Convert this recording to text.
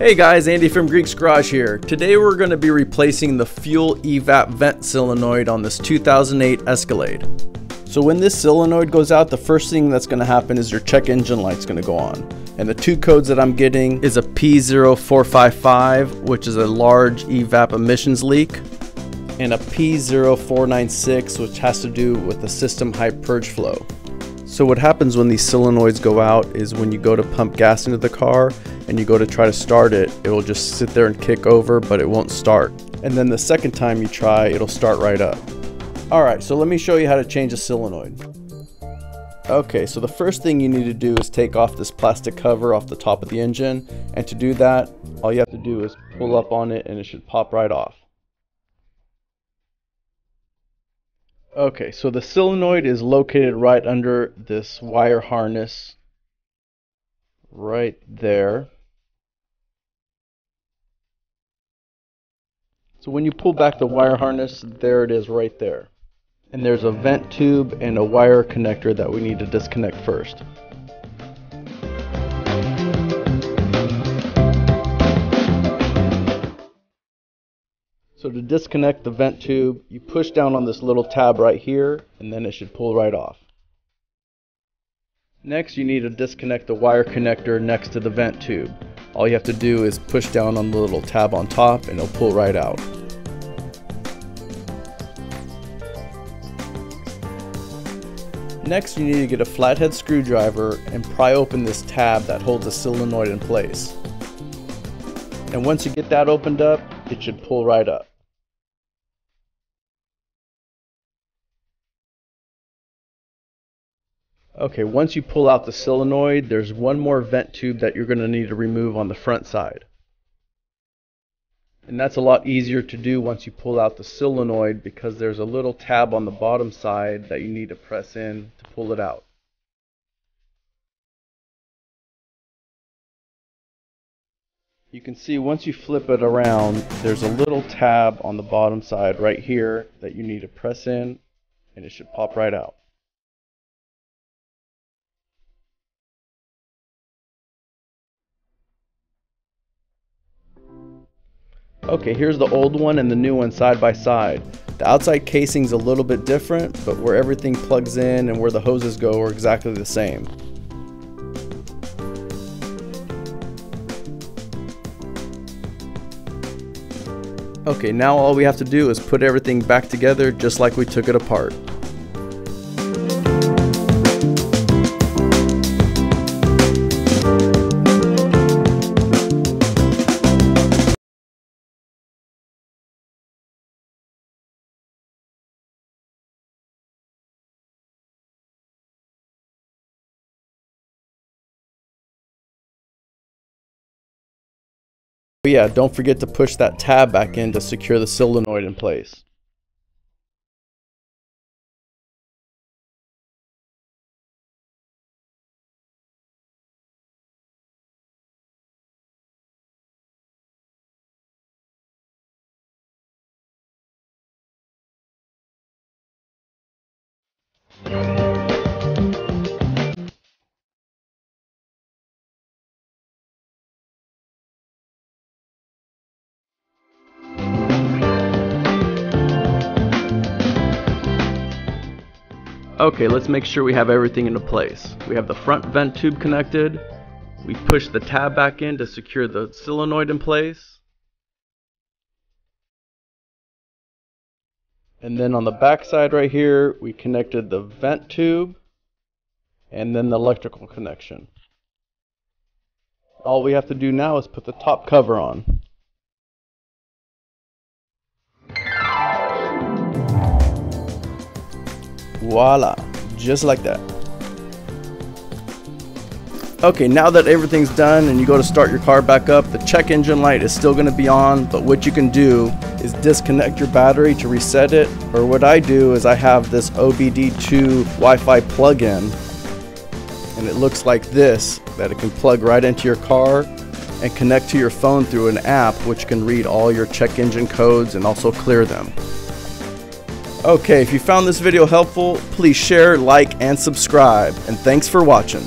Hey guys, Andy from Greek's Garage here. Today we're going to be replacing the fuel EVAP vent solenoid on this 2008 Escalade. So when this solenoid goes out, the first thing that's going to happen is your check engine light's going to go on. And the two codes that I'm getting is a P0455, which is a large EVAP emissions leak, and a P0496, which has to do with the system high purge flow. So what happens when these solenoids go out is when you go to pump gas into the car and you go to try to start it, it will just sit there and kick over, but it won't start. And then the second time you try, it'll start right up. Alright, so let me show you how to change a solenoid. Okay, so the first thing you need to do is take off this plastic cover off the top of the engine, and to do that, all you have to do is pull up on it and it should pop right off. Okay, so the solenoid is located right under this wire harness right there. So when you pull back the wire harness, there it is right there. And there's a vent tube and a wire connector that we need to disconnect first. So to disconnect the vent tube, you push down on this little tab right here, and then it should pull right off. Next, you need to disconnect the wire connector next to the vent tube. All you have to do is push down on the little tab on top, and it'll pull right out. Next, you need to get a flathead screwdriver and pry open this tab that holds the solenoid in place. And once you get that opened up, it should pull right up. Okay, once you pull out the solenoid, there's one more vent tube that you're going to need to remove on the front side. And that's a lot easier to do once you pull out the solenoid, because there's a little tab on the bottom side that you need to press in to pull it out. You can see once you flip it around, there's a little tab on the bottom side right here that you need to press in, and it should pop right out. Okay, here's the old one and the new one side by side. The outside casing's a little bit different, but where everything plugs in and where the hoses go are exactly the same. Okay, now all we have to do is put everything back together just like we took it apart. But yeah, don't forget to push that tab back in to secure the solenoid in place. Okay, let's make sure we have everything into place. We have the front vent tube connected. We push the tab back in to secure the solenoid in place. And then on the back side right here, we connected the vent tube and then the electrical connection. All we have to do now is put the top cover on. Voila, just like that. Okay, now that everything's done and you go to start your car back up, the check engine light is still going to be on, but what you can do is disconnect your battery to reset it, or what I do is I have this OBD2 Wi-Fi plug-in, and it looks like this, that it can plug right into your car and connect to your phone through an app which can read all your check engine codes and also clear them. Okay, if you found this video helpful, please share, like, and subscribe, and thanks for watching.